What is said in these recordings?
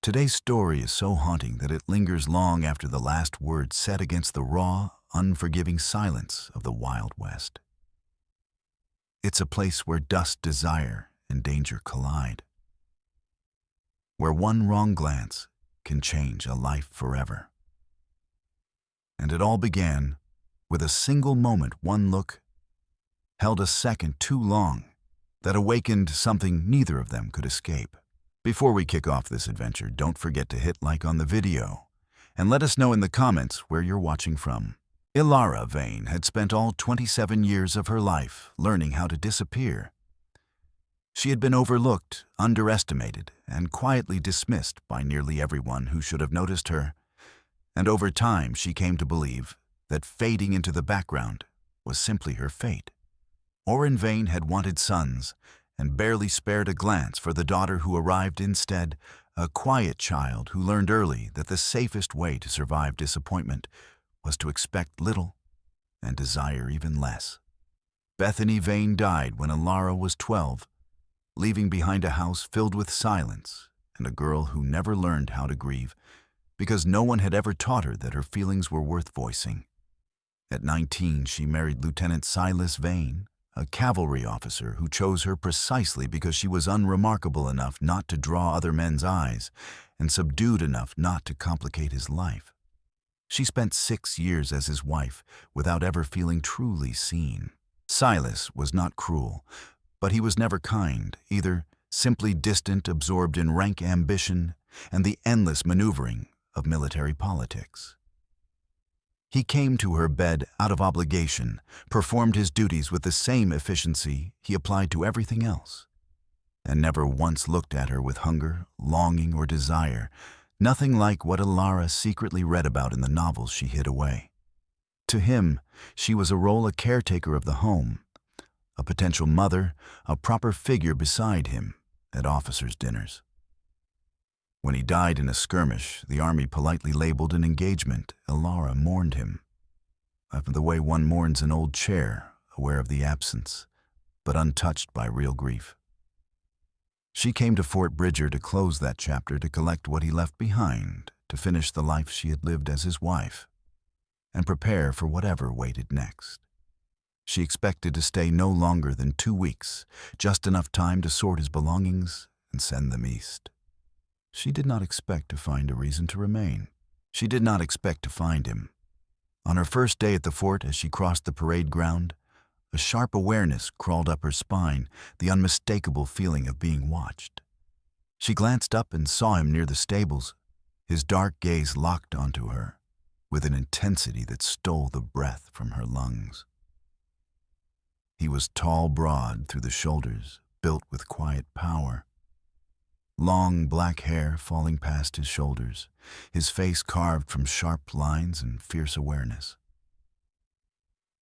Today's story is so haunting that it lingers long after the last word said against the raw, unforgiving silence of the Wild West. It's a place where dust, desire, and danger collide, where one wrong glance can change a life forever. And it all began with a single moment, one look held a second too long that awakened something neither of them could escape. Before we kick off this adventure, don't forget to hit like on the video and let us know in the comments where you're watching from. Alara Vain had spent all 27 years of her life learning how to disappear. She had been overlooked, underestimated, and quietly dismissed by nearly everyone who should have noticed her. And over time, she came to believe that fading into the background was simply her fate. Alara Vain had wanted sons and barely spared a glance for the daughter who arrived instead, a quiet child who learned early that the safest way to survive disappointment was to expect little and desire even less. Bethany Vain died when Alara was 12, leaving behind a house filled with silence and a girl who never learned how to grieve because no one had ever taught her that her feelings were worth voicing. At 19, she married Lieutenant Silas Vain, a cavalry officer who chose her precisely because she was unremarkable enough not to draw other men's eyes and subdued enough not to complicate his life. She spent 6 years as his wife without ever feeling truly seen. Silas was not cruel, but he was never kind either, simply distant, absorbed in rank ambition and the endless maneuvering of military politics. He came to her bed out of obligation, performed his duties with the same efficiency he applied to everything else, and never once looked at her with hunger, longing, or desire, nothing like what Alara secretly read about in the novels she hid away. To him, she was a caretaker of the home, a potential mother, a proper figure beside him at officers' dinners. When he died in a skirmish the army politely labeled an engagement, Alara mourned him, of the way one mourns an old chair, aware of the absence, but untouched by real grief. She came to Fort Bridger to close that chapter, to collect what he left behind, to finish the life she had lived as his wife, and prepare for whatever waited next. She expected to stay no longer than 2 weeks, just enough time to sort his belongings and send them east. She did not expect to find a reason to remain. She did not expect to find him. On her first day at the fort, as she crossed the parade ground, a sharp awareness crawled up her spine, the unmistakable feeling of being watched. She glanced up and saw him near the stables, his dark gaze locked onto her, with an intensity that stole the breath from her lungs. He was tall, broad through the shoulders, built with quiet power. Long black hair falling past his shoulders, his face carved from sharp lines and fierce awareness.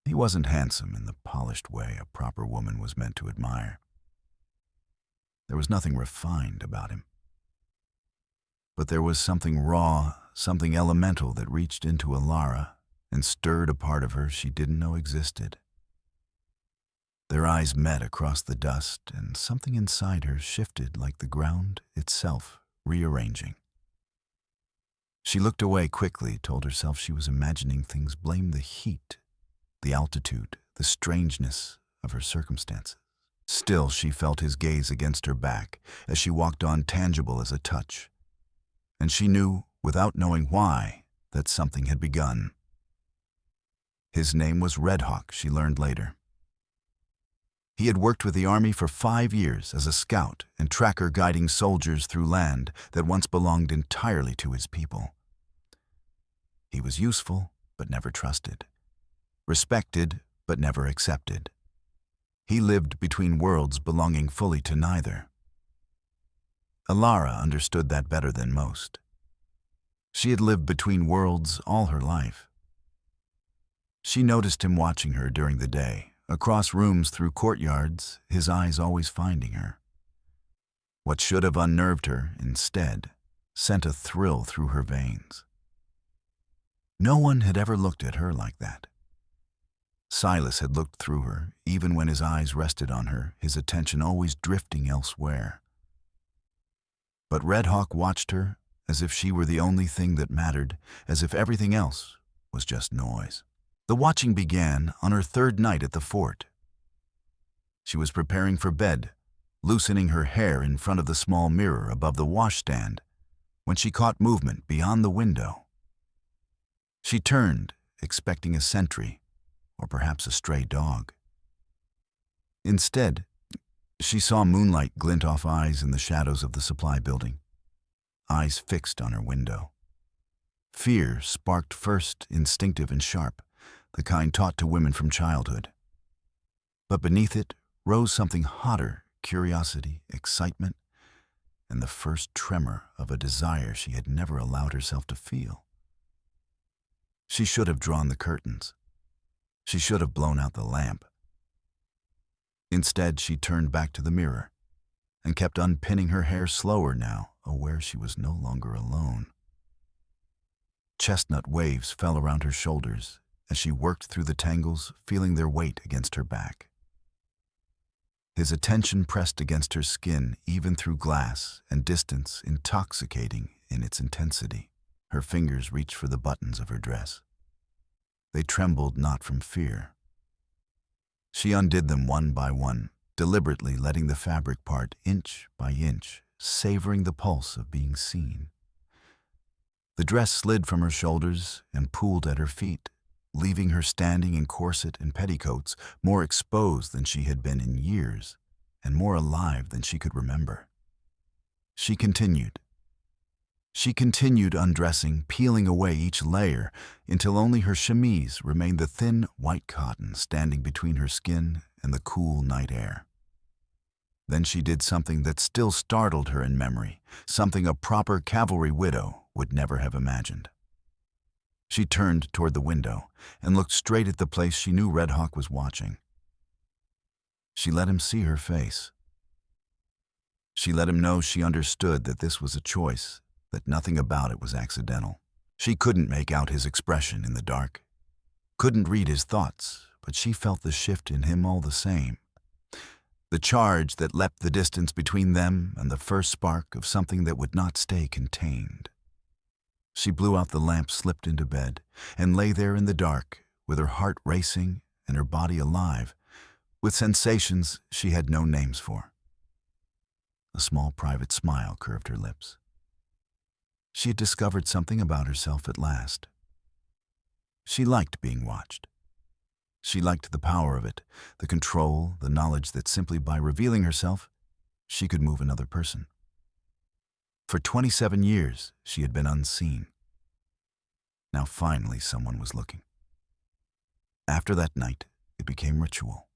He wasn't handsome in the polished way a proper woman was meant to admire. There was nothing refined about him. But there was something raw, something elemental that reached into Alara and stirred a part of her she didn't know existed. Their eyes met across the dust, and something inside her shifted like the ground itself, rearranging. She looked away quickly, told herself she was imagining things, blamed the heat, the altitude, the strangeness of her circumstances. Still, she felt his gaze against her back as she walked on, tangible as a touch. And she knew, without knowing why, that something had begun. His name was Red Hawk, she learned later. He had worked with the Army for 5 years as a scout and tracker, guiding soldiers through land that once belonged entirely to his people. He was useful, but never trusted. Respected, but never accepted. He lived between worlds, belonging fully to neither. Alara understood that better than most. She had lived between worlds all her life. She noticed him watching her during the day, across rooms, through courtyards, his eyes always finding her. What should have unnerved her, instead, sent a thrill through her veins. No one had ever looked at her like that. Silas had looked through her, even when his eyes rested on her, his attention always drifting elsewhere. But Red Hawk watched her as if she were the only thing that mattered, as if everything else was just noise. The watching began on her third night at the fort. She was preparing for bed, loosening her hair in front of the small mirror above the washstand, when she caught movement beyond the window. She turned, expecting a sentry, or perhaps a stray dog. Instead, she saw moonlight glint off eyes in the shadows of the supply building, eyes fixed on her window. Fear sparked first, instinctive and sharp, the kind taught to women from childhood. But beneath it rose something hotter, curiosity, excitement, and the first tremor of a desire she had never allowed herself to feel. She should have drawn the curtains. She should have blown out the lamp. Instead, she turned back to the mirror and kept unpinning her hair slower now, aware she was no longer alone. Chestnut waves fell around her shoulders as she worked through the tangles, feeling their weight against her back. His attention pressed against her skin, even through glass and distance, intoxicating in its intensity. Her fingers reached for the buttons of her dress. They trembled not from fear. She undid them one by one, deliberately letting the fabric part inch by inch, savoring the pulse of being seen. The dress slid from her shoulders and pooled at her feet, leaving her standing in corset and petticoats, more exposed than she had been in years, and more alive than she could remember. She continued undressing, peeling away each layer, until only her chemise remained the thin white cotton standing between her skin and the cool night air. Then she did something that still startled her in memory, something a proper cavalry widow would never have imagined. She turned toward the window and looked straight at the place she knew Red Hawk was watching. She let him see her face. She let him know she understood that this was a choice, that nothing about it was accidental. She couldn't make out his expression in the dark, couldn't read his thoughts, but she felt the shift in him all the same. The charge that leapt the distance between them and the first spark of something that would not stay contained. She blew out the lamp, slipped into bed, and lay there in the dark, with her heart racing and her body alive, with sensations she had no names for. A small private smile curved her lips. She had discovered something about herself at last. She liked being watched. She liked the power of it, the control, the knowledge that simply by revealing herself, she could move another person. For 27 years, she had been unseen. Now finally someone was looking. After that night, it became ritual.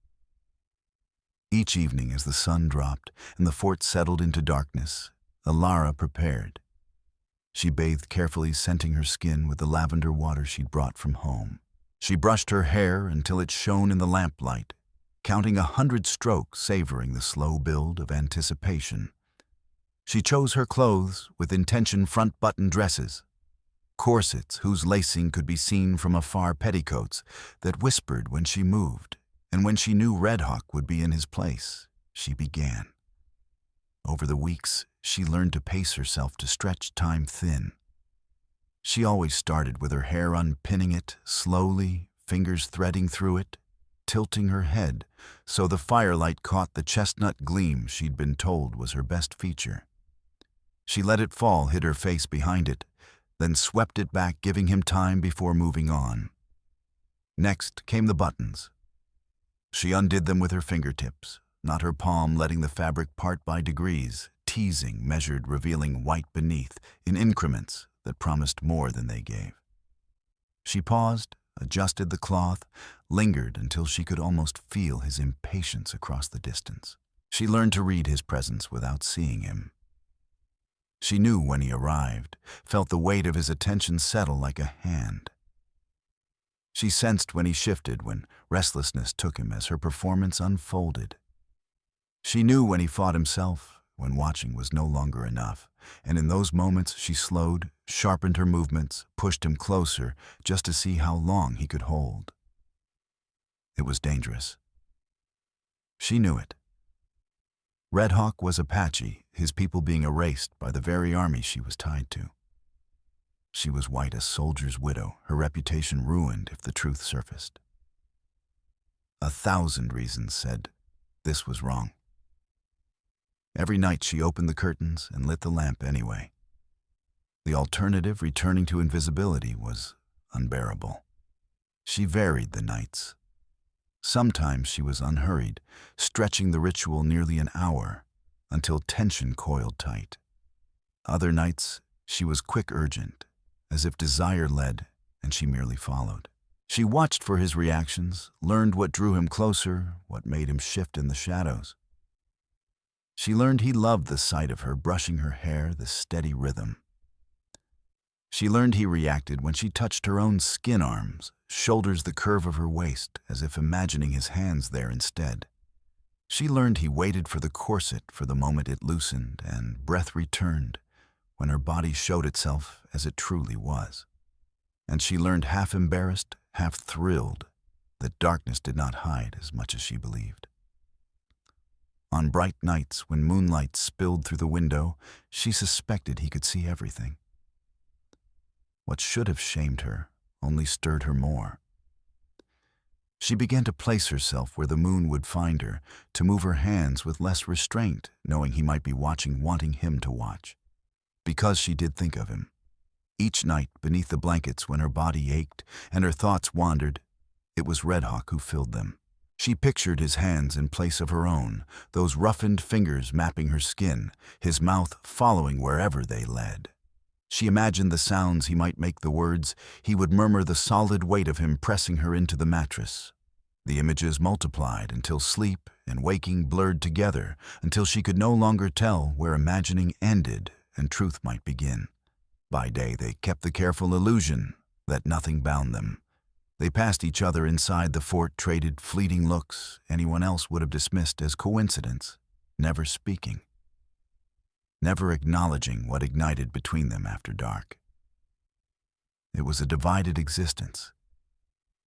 Each evening as the sun dropped and the fort settled into darkness, Alara prepared. She bathed carefully, scenting her skin with the lavender water she'd brought from home. She brushed her hair until it shone in the lamplight, counting 100 strokes, savoring the slow build of anticipation. She chose her clothes with intention: front-button dresses, corsets whose lacing could be seen from afar, petticoats that whispered when she moved, and when she knew Red Hawk would be in his place, she began. Over the weeks, she learned to pace herself, to stretch time thin. She always started with her hair, unpinning it slowly, fingers threading through it, tilting her head so the firelight caught the chestnut gleam she'd been told was her best feature. She let it fall, hid her face behind it, then swept it back, giving him time before moving on. Next came the buttons. She undid them with her fingertips, not her palm, letting the fabric part by degrees, teasing, measured, revealing white beneath in increments that promised more than they gave. She paused, adjusted the cloth, lingered until she could almost feel his impatience across the distance. She learned to read his presence without seeing him. She knew when he arrived, felt the weight of his attention settle like a hand. She sensed when he shifted, when restlessness took him as her performance unfolded. She knew when he fought himself, when watching was no longer enough, and in those moments she slowed, sharpened her movements, pushed him closer just to see how long he could hold. It was dangerous. She knew it. Red Hawk was Apache, his people being erased by the very army she was tied to. She was white, a soldier's widow, her reputation ruined if the truth surfaced. 1,000 reasons said this was wrong. Every night she opened the curtains and lit the lamp anyway. The alternative, returning to invisibility, was unbearable. She varied the nights. Sometimes she was unhurried, stretching the ritual nearly an hour until tension coiled tight. Other nights she was quick, urgent, as if desire led and she merely followed. She watched for his reactions, learned what drew him closer, what made him shift in the shadows. She learned he loved the sight of her brushing her hair, the steady rhythm. She learned he reacted when she touched her own skin, arms, shoulders, the curve of her waist, as if imagining his hands there instead. She learned he waited for the corset, for the moment it loosened and breath returned, when her body showed itself as it truly was. And she learned, half embarrassed, half thrilled, that darkness did not hide as much as she believed. On bright nights, when moonlight spilled through the window, she suspected he could see everything. What should have shamed her only stirred her more. She began to place herself where the moon would find her, to move her hands with less restraint, knowing he might be watching, wanting him to watch. Because she did think of him. Each night, beneath the blankets, when her body ached and her thoughts wandered, it was Red Hawk who filled them. She pictured his hands in place of her own, those roughened fingers mapping her skin, his mouth following wherever they led. She imagined the sounds he might make, the words he would murmur, the solid weight of him pressing her into the mattress. The images multiplied until sleep and waking blurred together, until she could no longer tell where imagining ended and truth might begin. By day they kept the careful illusion that nothing bound them. They passed each other inside the fort, traded fleeting looks anyone else would have dismissed as coincidence, never speaking, never acknowledging what ignited between them after dark. It was a divided existence.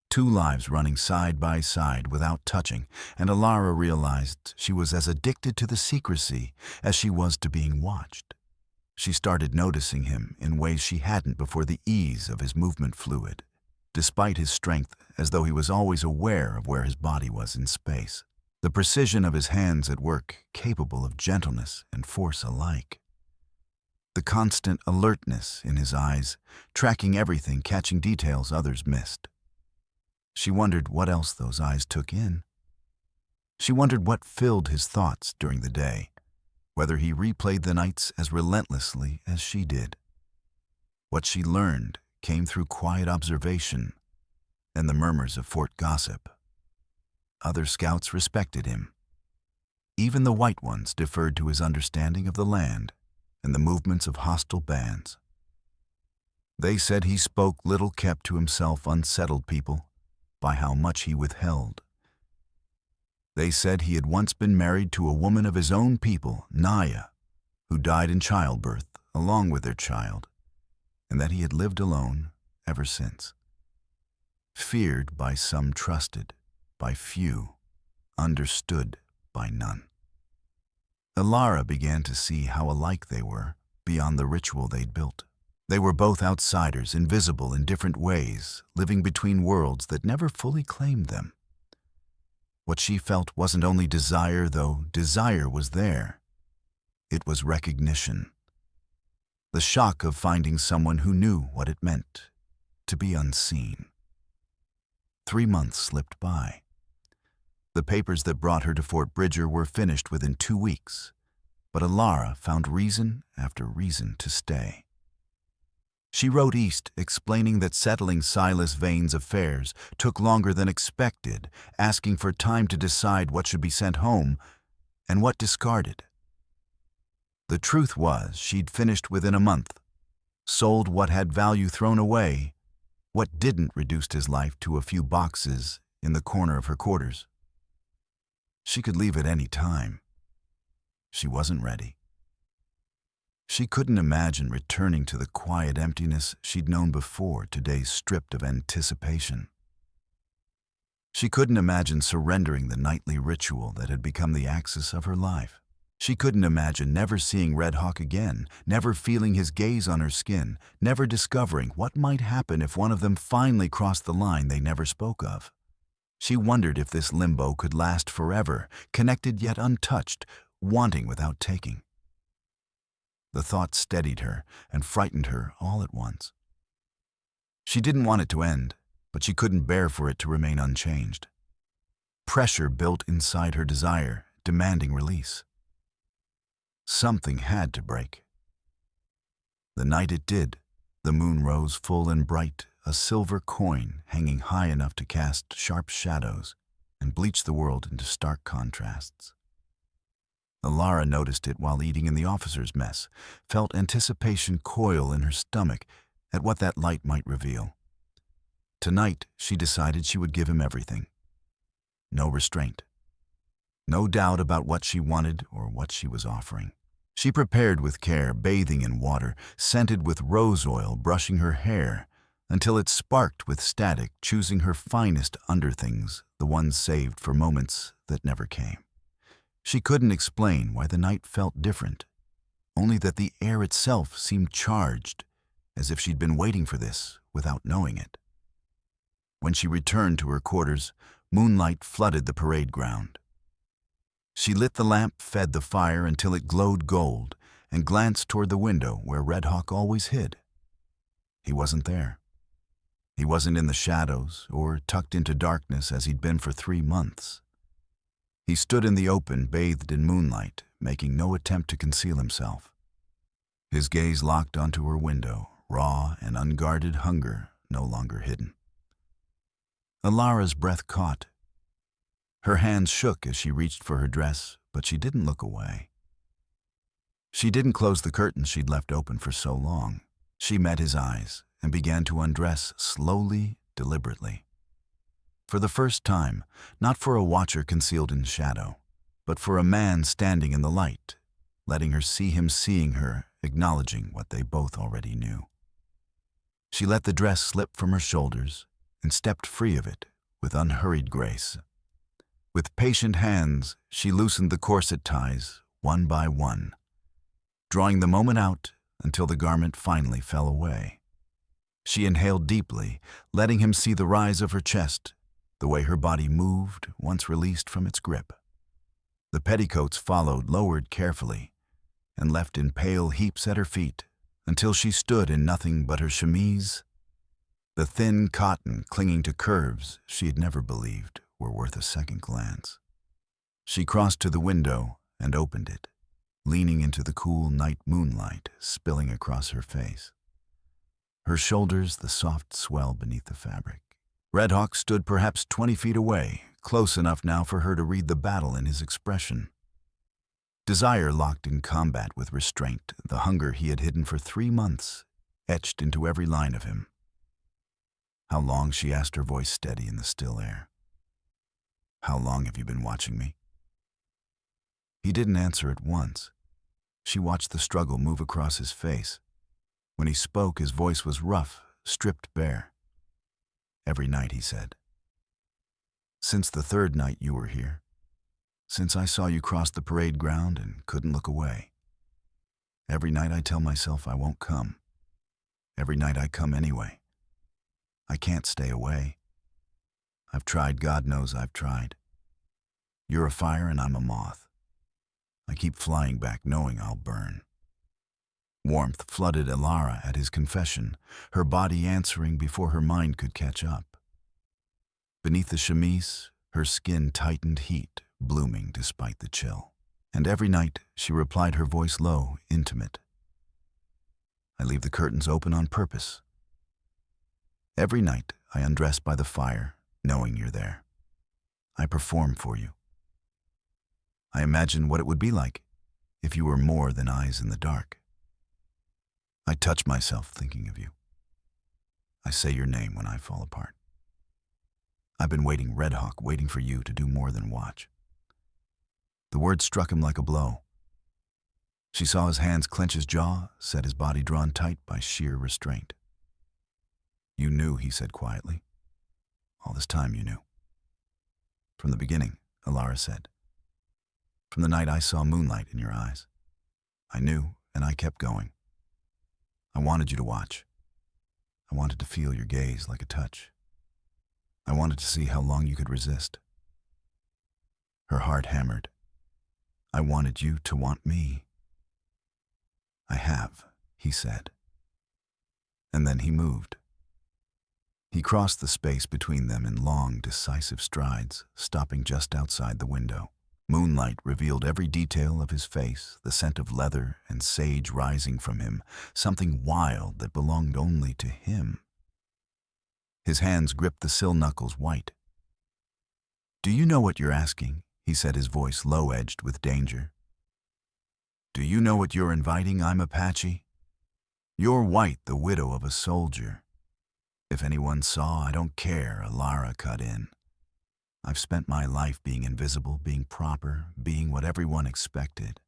Two lives running side by side without touching, and Alara realized she was as addicted to the secrecy as she was to being watched. She started noticing him in ways she hadn't before, the ease of his movement fluid, despite his strength, as though he was always aware of where his body was in space. The precision of his hands at work, capable of gentleness and force alike. The constant alertness in his eyes, tracking everything, catching details others missed. She wondered what else those eyes took in. She wondered what filled his thoughts during the day, whether he replayed the nights as relentlessly as she did. What she learned came through quiet observation and the murmurs of fort gossip. Other scouts respected him. Even the white ones deferred to his understanding of the land and the movements of hostile bands. They said he spoke little, kept to himself, unsettled people by how much he withheld. They said he had once been married to a woman of his own people, Naya, who died in childbirth along with their child, and that he had lived alone ever since. Feared by some, trusted by few, understood by none. Alara began to see how alike they were beyond the ritual they'd built. They were both outsiders, invisible in different ways, living between worlds that never fully claimed them. What she felt wasn't only desire, though desire was there. It was recognition. The shock of finding someone who knew what it meant to be unseen. 3 months slipped by. The papers that brought her to Fort Bridger were finished within 2 weeks, but Alara found reason after reason to stay. She wrote east, explaining that settling Silas Vain's affairs took longer than expected, asking for time to decide what should be sent home and what discarded. The truth was, she'd finished within a month, sold what had value, thrown away what didn't, reduced his life to a few boxes in the corner of her quarters. She could leave at any time. She wasn't ready. She couldn't imagine returning to the quiet emptiness she'd known before, today stripped of anticipation. She couldn't imagine surrendering the nightly ritual that had become the axis of her life. She couldn't imagine never seeing Red Hawk again, never feeling his gaze on her skin, never discovering what might happen if one of them finally crossed the line they never spoke of. She wondered if this limbo could last forever, connected yet untouched, wanting without taking. The thought steadied her and frightened her all at once. She didn't want it to end, but she couldn't bear for it to remain unchanged. Pressure built inside her desire, demanding release. Something had to break. The night it did, the moon rose full and bright, a silver coin hanging high enough to cast sharp shadows and bleach the world into stark contrasts. Alara noticed it while eating in the officers' mess, felt anticipation coil in her stomach at what that light might reveal. Tonight, she decided she would give him everything. No restraint. No doubt about what she wanted or what she was offering. She prepared with care, bathing in water, scented with rose oil, brushing her hair, until it sparked with static, choosing her finest underthings, the ones saved for moments that never came. She couldn't explain why the night felt different, only that the air itself seemed charged, as if she'd been waiting for this without knowing it. When she returned to her quarters, moonlight flooded the parade ground. She lit the lamp, fed the fire until it glowed gold, and glanced toward the window where Red Hawk always hid. He wasn't there. He wasn't in the shadows or tucked into darkness as he'd been for 3 months. He stood in the open, bathed in moonlight, making no attempt to conceal himself. His gaze locked onto her window, raw and unguarded hunger no longer hidden. Alara's breath caught. Her hands shook as she reached for her dress, but she didn't look away. She didn't close the curtains she'd left open for so long. She met his eyes and began to undress slowly, deliberately. For the first time, not for a watcher concealed in shadow, but for a man standing in the light, letting her see him seeing her, acknowledging what they both already knew. She let the dress slip from her shoulders and stepped free of it with unhurried grace. With patient hands, she loosened the corset ties one by one, drawing the moment out until the garment finally fell away. She inhaled deeply, letting him see the rise of her chest, the way her body moved once released from its grip. The petticoats followed, lowered carefully, and left in pale heaps at her feet until she stood in nothing but her chemise, the thin cotton clinging to curves she had never believed were worth a second glance. She crossed to the window and opened it, leaning into the cool night moonlight spilling across her face. Her shoulders the soft swell beneath the fabric. Red Hawk stood perhaps 20 feet away, close enough now for her to read the battle in his expression. Desire locked in combat with restraint, the hunger he had hidden for 3 months, etched into every line of him. How long, she asked, her voice steady in the still air. How long have you been watching me? He didn't answer at once. She watched the struggle move across his face. When he spoke, his voice was rough, stripped bare. Every night, he said. Since the 3rd night you were here. Since I saw you cross the parade ground and couldn't look away. Every night I tell myself I won't come. Every night I come anyway. I can't stay away. I've tried, God knows I've tried. You're a fire and I'm a moth. I keep flying back knowing I'll burn. Warmth flooded Alara at his confession, her body answering before her mind could catch up. Beneath the chemise, her skin tightened, heat blooming despite the chill. And every night she replied, her voice low, intimate. I leave the curtains open on purpose. Every night I undress by the fire, knowing you're there. I perform for you. I imagine what it would be like if you were more than eyes in the dark. I touch myself thinking of you. I say your name when I fall apart. I've been waiting, Red Hawk, waiting for you to do more than watch. The word struck him like a blow. She saw his hands clench his jaw, set his body drawn tight by sheer restraint. You knew, he said quietly. All this time you knew. From the beginning, Alara said. From the night I saw moonlight in your eyes. I knew, and I kept going. I wanted you to watch. I wanted to feel your gaze like a touch. I wanted to see how long you could resist. Her heart hammered. I wanted you to want me. I have, he said. And then he moved. He crossed the space between them in long, decisive strides, stopping just outside the window. Moonlight revealed every detail of his face, the scent of leather and sage rising from him, something wild that belonged only to him. His hands gripped the sill knuckles white. Do you know what you're asking? He said, his voice low-edged with danger. Do you know what you're inviting? I'm Apache. You're White, the widow of a soldier. If anyone saw, I don't care, Alara cut in. I've spent my life being invisible, being proper, being what everyone expected.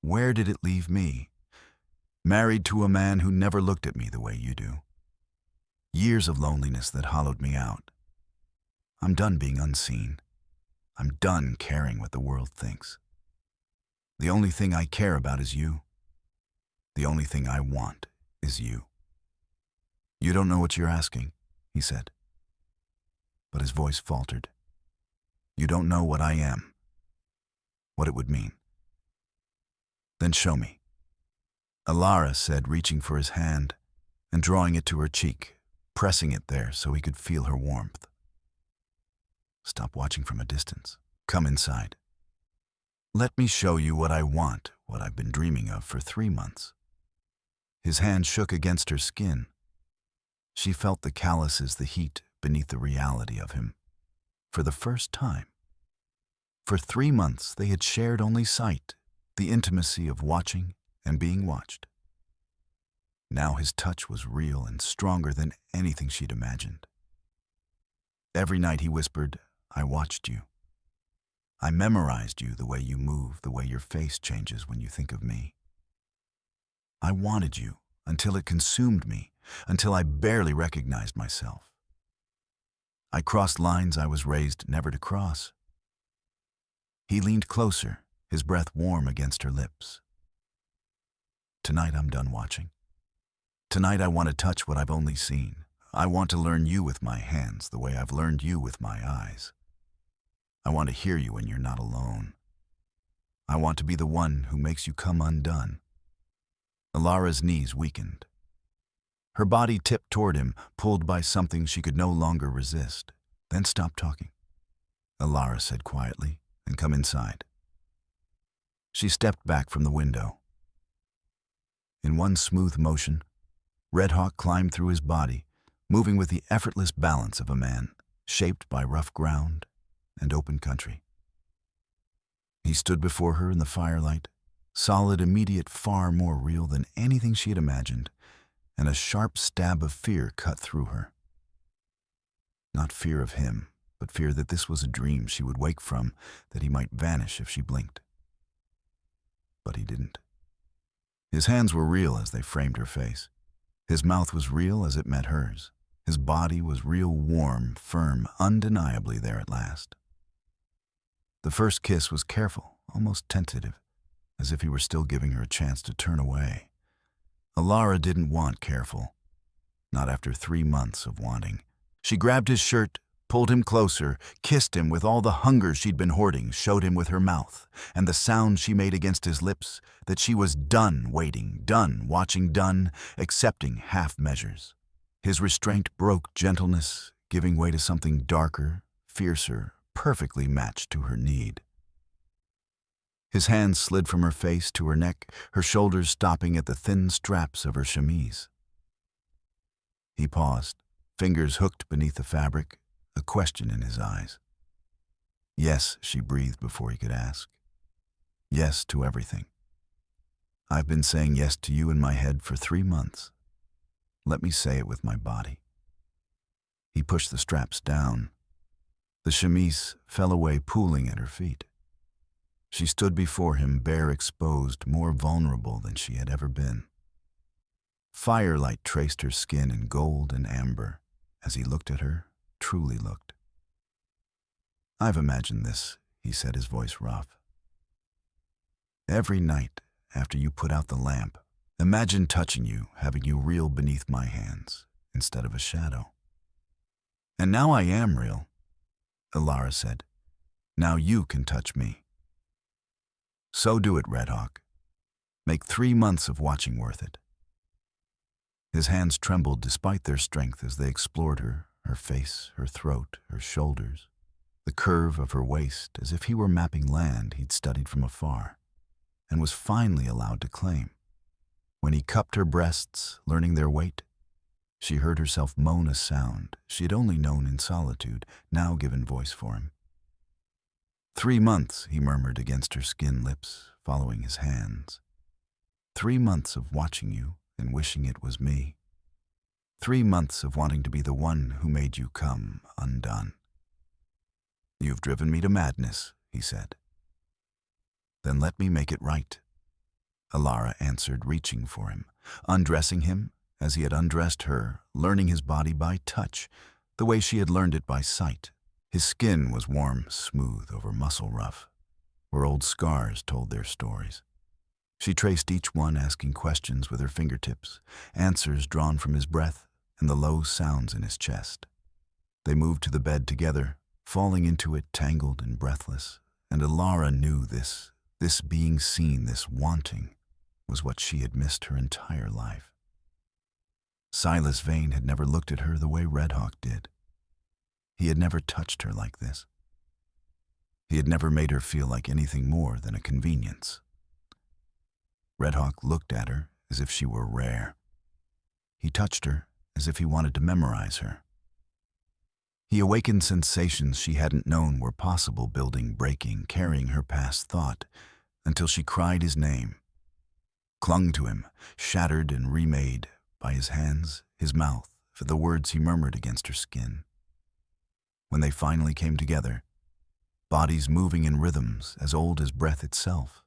Where did it leave me? Married to a man who never looked at me the way you do. Years of loneliness that hollowed me out. I'm done being unseen. I'm done caring what the world thinks. The only thing I care about is you. The only thing I want is you. You don't know what you're asking, he said. But his voice faltered. You don't know what I am, what it would mean. Then show me. Alara said, reaching for his hand and drawing it to her cheek, pressing it there so he could feel her warmth. Stop watching from a distance. Come inside. Let me show you what I want, what I've been dreaming of for 3 months. His hand shook against her skin. She felt the calluses, the heat beneath the reality of him. For the first time. For 3 months they had shared only sight, the intimacy of watching and being watched. Now his touch was real and stronger than anything she'd imagined. Every night he whispered, I watched you. I memorized you, the way you move, the way your face changes when you think of me. I wanted you until it consumed me, until I barely recognized myself. I crossed lines I was raised never to cross. He leaned closer, his breath warm against her lips. Tonight I'm done watching. Tonight I want to touch what I've only seen. I want to learn you with my hands the way I've learned you with my eyes. I want to hear you when you're not alone. I want to be the one who makes you come undone. Alara's knees weakened. Her body tipped toward him, pulled by something she could no longer resist. Then stop talking, Alara said quietly, and come inside. She stepped back from the window. In one smooth motion, Red Hawk climbed through his body, moving with the effortless balance of a man, shaped by rough ground and open country. He stood before her in the firelight, solid, immediate, far more real than anything she had imagined, and a sharp stab of fear cut through her. Not fear of him, but fear that this was a dream she would wake from, that he might vanish if she blinked. But he didn't. His hands were real as they framed her face. His mouth was real as it met hers. His body was real, warm, firm, undeniably there at last. The first kiss was careful, almost tentative, as if he were still giving her a chance to turn away. Alara didn't want careful, not after 3 months of wanting. She grabbed his shirt, pulled him closer, kissed him with all the hunger she'd been hoarding, showed him with her mouth, and the sound she made against his lips, that she was done waiting, done watching, done accepting half measures. His restraint broke gentleness, giving way to something darker, fiercer, perfectly matched to her need. His hands slid from her face to her neck, her shoulders stopping at the thin straps of her chemise. He paused, fingers hooked beneath the fabric, a question in his eyes. Yes, she breathed before he could ask. Yes to everything. I've been saying yes to you in my head for 3 months. Let me say it with my body. He pushed the straps down. The chemise fell away, pooling at her feet. She stood before him, bare, exposed, more vulnerable than she had ever been. Firelight traced her skin in gold and amber as he looked at her, truly looked. I've imagined this, he said, his voice rough. Every night, after you put out the lamp, imagine touching you, having you real beneath my hands, instead of a shadow. And now I am real, Alara said. Now you can touch me. So do it, Red Hawk. Make 3 months of watching worth it. His hands trembled despite their strength as they explored her face, her throat, her shoulders, the curve of her waist, as if he were mapping land he'd studied from afar, and was finally allowed to claim. When he cupped her breasts, learning their weight, she heard herself moan a sound she had only known in solitude, now given voice for him. 3 months, he murmured against her skin lips, following his hands. 3 months of watching you and wishing it was me. 3 months of wanting to be the one who made you come undone. You've driven me to madness, he said. Then let me make it right, Alara answered, reaching for him, undressing him as he had undressed her, learning his body by touch, the way she had learned it by sight. His skin was warm, smooth over muscle rough, where old scars told their stories. She traced each one, asking questions with her fingertips, answers drawn from his breath and the low sounds in his chest. They moved to the bed together, falling into it tangled and breathless, and Alara knew this being seen, this wanting, was what she had missed her entire life. Silas Vain had never looked at her the way Red Hawk did. He had never touched her like this. He had never made her feel like anything more than a convenience. Red Hawk looked at her as if she were rare. He touched her as if he wanted to memorize her. He awakened sensations she hadn't known were possible, building, breaking, carrying her past thought, until she cried his name, clung to him, shattered and remade by his hands, his mouth, for the words he murmured against her skin. When they finally came together, bodies moving in rhythms as old as breath itself,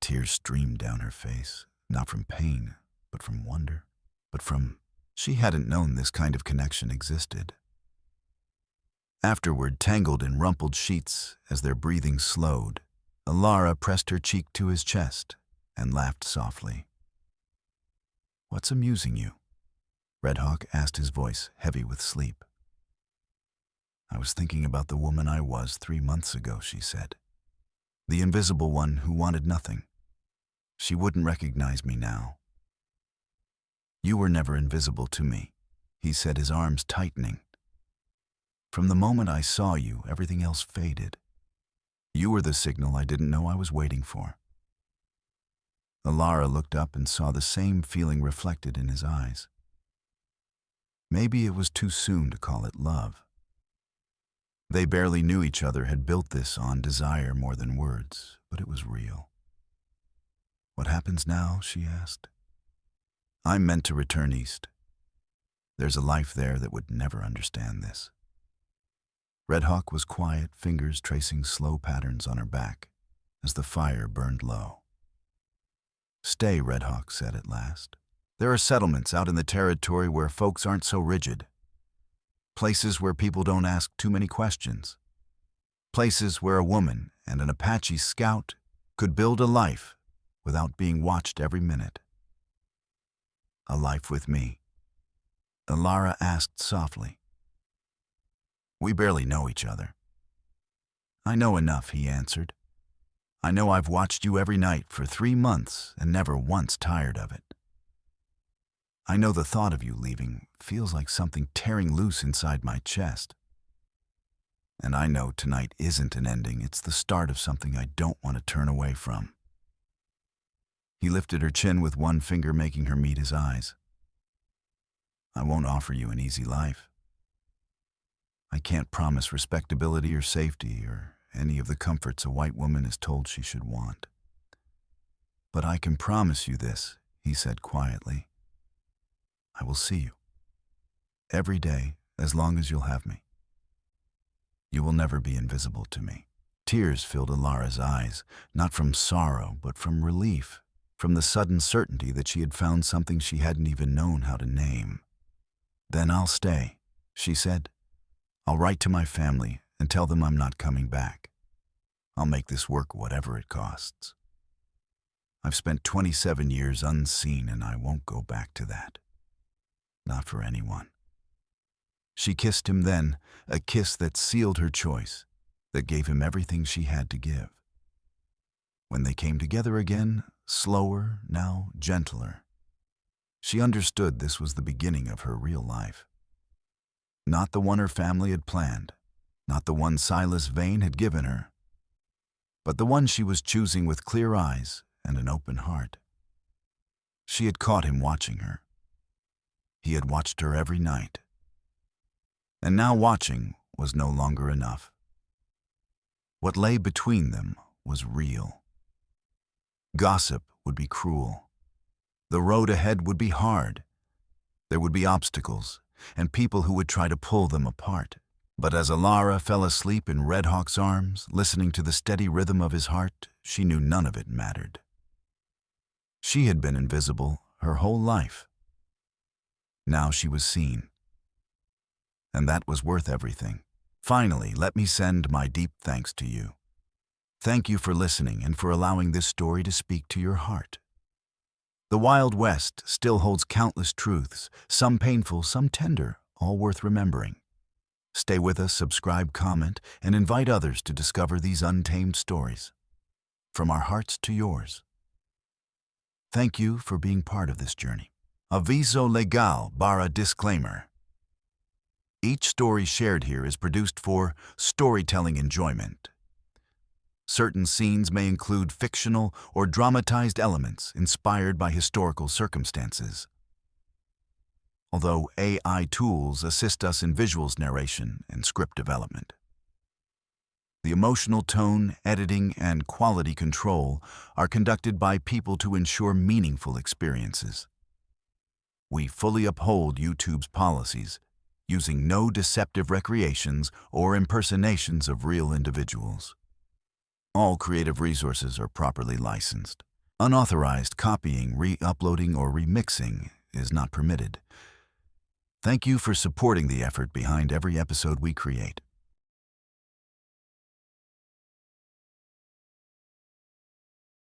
tears streamed down her face, not from pain, but from wonder, but from... She hadn't known this kind of connection existed. Afterward, tangled in rumpled sheets as their breathing slowed, Alara pressed her cheek to his chest and laughed softly. "What's amusing you?" Red Hawk asked, his voice heavy with sleep. "I was thinking about the woman I was 3 months ago," she said. "The invisible one who wanted nothing. She wouldn't recognize me now." "You were never invisible to me," he said, his arms tightening. "From the moment I saw you, everything else faded. You were the signal I didn't know I was waiting for." Alara looked up and saw the same feeling reflected in his eyes. Maybe it was too soon to call it love. They barely knew each other, had built this on desire more than words, but it was real. "What happens now?" she asked. "I'm meant to return east. There's a life there that would never understand this." Red Hawk was quiet, fingers tracing slow patterns on her back as the fire burned low. "Stay," Red Hawk said at last. "There are settlements out in the territory where folks aren't so rigid. Places where people don't ask too many questions. Places where a woman and an Apache scout could build a life without being watched every minute." "A life with me?" Alara asked softly. "We barely know each other." "I know enough," he answered. "I know I've watched you every night for 3 months and never once tired of it. I know the thought of you leaving feels like something tearing loose inside my chest. And I know tonight isn't an ending, it's the start of something I don't want to turn away from." He lifted her chin with one finger, making her meet his eyes. "I won't offer you an easy life. I can't promise respectability or safety or any of the comforts a white woman is told she should want. But I can promise you this," he said quietly. "I will see you. Every day, as long as you'll have me. You will never be invisible to me." Tears filled Alara's eyes, not from sorrow, but from relief, from the sudden certainty that she had found something she hadn't even known how to name. "Then I'll stay," she said. "I'll write to my family and tell them I'm not coming back. I'll make this work whatever it costs. I've spent 27 years unseen and I won't go back to that. Not for anyone. She kissed him then, a kiss that sealed her choice, that gave him everything she had to give. When they came together again, slower, now gentler, she understood this was the beginning of her real life. Not the one her family had planned, not the one Silas Vain had given her, but the one she was choosing with clear eyes and an open heart. She had caught him watching her. He had watched her every night. And now watching was no longer enough. What lay between them was real. Gossip would be cruel. The road ahead would be hard. There would be obstacles and people who would try to pull them apart. But as Alara fell asleep in Red Hawk's arms, listening to the steady rhythm of his heart, she knew none of it mattered. She had been invisible her whole life. Now she was seen. And that was worth everything. Finally, let me send my deep thanks to you. Thank you for listening and for allowing this story to speak to your heart. The Wild West still holds countless truths, some painful, some tender, all worth remembering. Stay with us, subscribe, comment, and invite others to discover these untamed stories. From our hearts to yours. Thank you for being part of this journey. Aviso legal barra disclaimer. Each story shared here is produced for storytelling enjoyment. Certain scenes may include fictional or dramatized elements inspired by historical circumstances. Although AI tools assist us in visuals narration and script development. The emotional tone, editing, and quality control are conducted by people to ensure meaningful experiences. We fully uphold YouTube's policies, using no deceptive recreations or impersonations of real individuals. All creative resources are properly licensed. Unauthorized copying, re-uploading, or remixing is not permitted. Thank you for supporting the effort behind every episode we create.